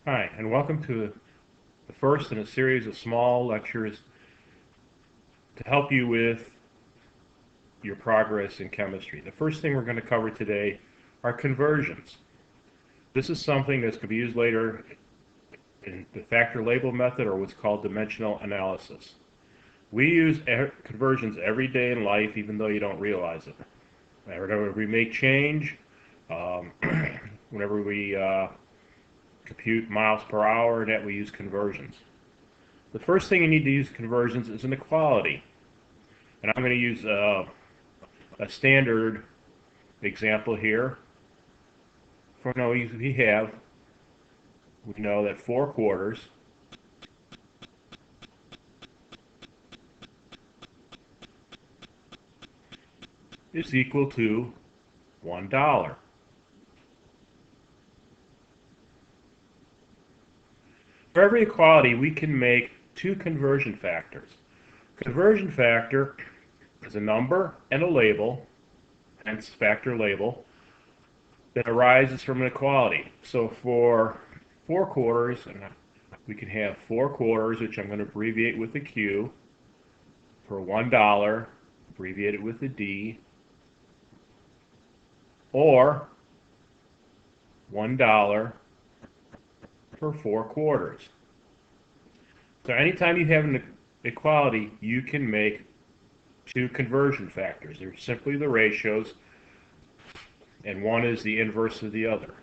Hi, and welcome to the first in a series of small lectures to help you with your progress in chemistry. The first thing we're going to cover today are conversions. This is something that's going to be used later in the factor label method, or what's called dimensional analysis. We use conversions every day in life, even though you don't realize it. Whenever we make change, um, whenever we compute miles per hour, and that we use conversions. The first thing you need to use conversions is inequality. And I'm going to use a standard example here. We know that 4/4 is equal to $1. For every equality, we can make two conversion factors. Conversion factor is a number and a label, hence factor label, that arises from an equality. So for 4/4, we can have 4/4, which I'm going to abbreviate with a Q, for $1, abbreviated with a D, or $1 for 4/4. So anytime you have an equality, you can make two conversion factors. They're simply the ratios, and one is the inverse of the other.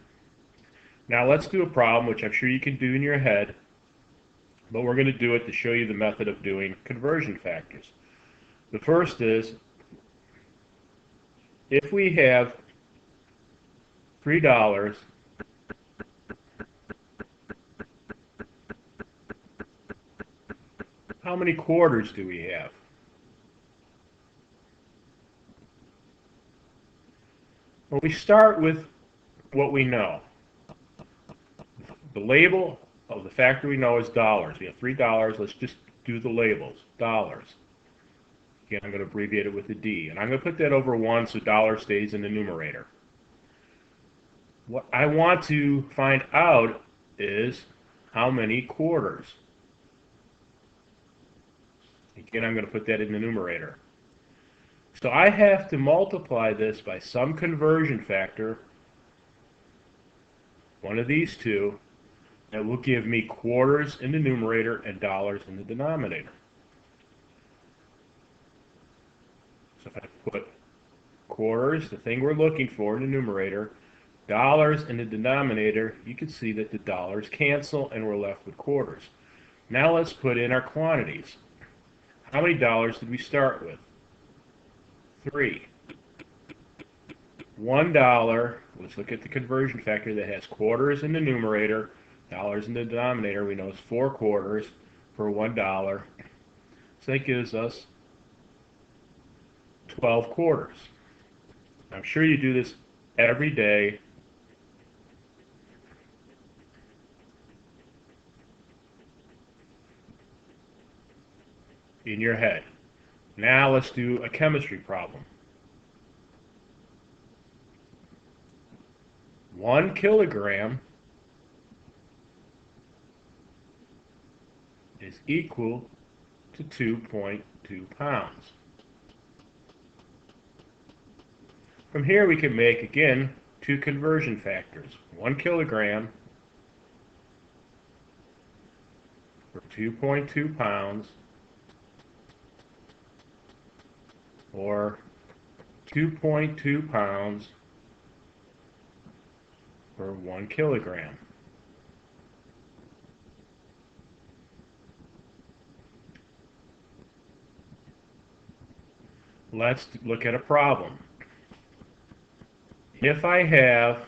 Now let's do a problem, which I'm sure you can do in your head, but we're going to do it to show you the method of doing conversion factors. The first is, if we have $3, how many quarters do we have? Well, we start with what we know. The label of the factor we know is dollars. We have $3. Let's just do the labels. Dollars. Again, I'm going to abbreviate it with a D. And I'm going to put that over 1 so dollar stays in the numerator. What I want to find out is how many quarters. Again, I'm going to put that in the numerator. So I have to multiply this by some conversion factor, one of these two, that will give me quarters in the numerator and dollars in the denominator. So if I put quarters, the thing we're looking for in the numerator, dollars in the denominator, you can see that the dollars cancel and we're left with quarters. Now let's put in our quantities. How many dollars did we start with? 3. $1, let's look at the conversion factor that has quarters in the numerator, dollars in the denominator. We know it's 4/4 for $1. So that gives us 12 quarters. I'm sure you do this every day. In your head. Now let's do a chemistry problem. 1 kilogram is equal to 2.2 pounds. From here we can make, again, two conversion factors. 1 kilogram for 2.2 pounds, or 2.2 pounds for 1 kilogram. Let's look at a problem. If I have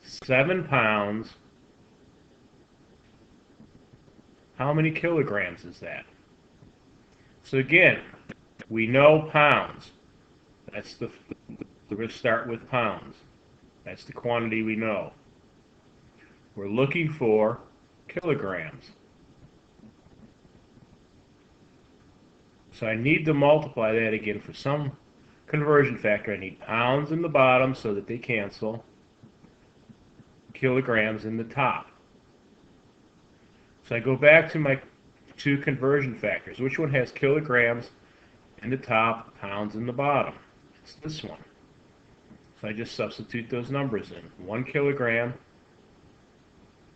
£7, how many kilograms is that? So again, we know pounds. We're going to start with pounds. That's the quantity we know. We're looking for kilograms. So I need to multiply that again for some conversion factor. I need pounds in the bottom so that they cancel, kilograms in the top. So I go back to my two conversion factors. Which one has kilograms in the top, pounds in the bottom? It's this one. So I just substitute those numbers in. 1 kilogram,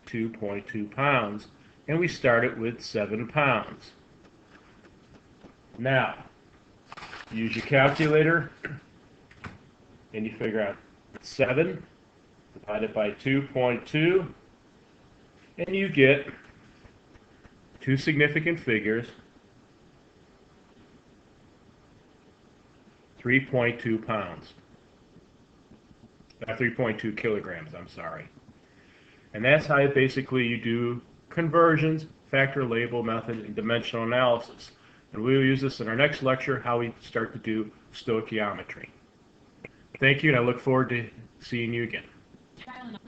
2.2 pounds, and we start it with 7 pounds. Now, use your calculator, and you figure out 7 divided by 2.2, and you get two significant figures, 3.2 pounds. 3.2 kilograms, I'm sorry. And that's how basically you do conversions, factor label method, and dimensional analysis. And we'll use this in our next lecture, how we start to do stoichiometry. Thank you, and I look forward to seeing you again.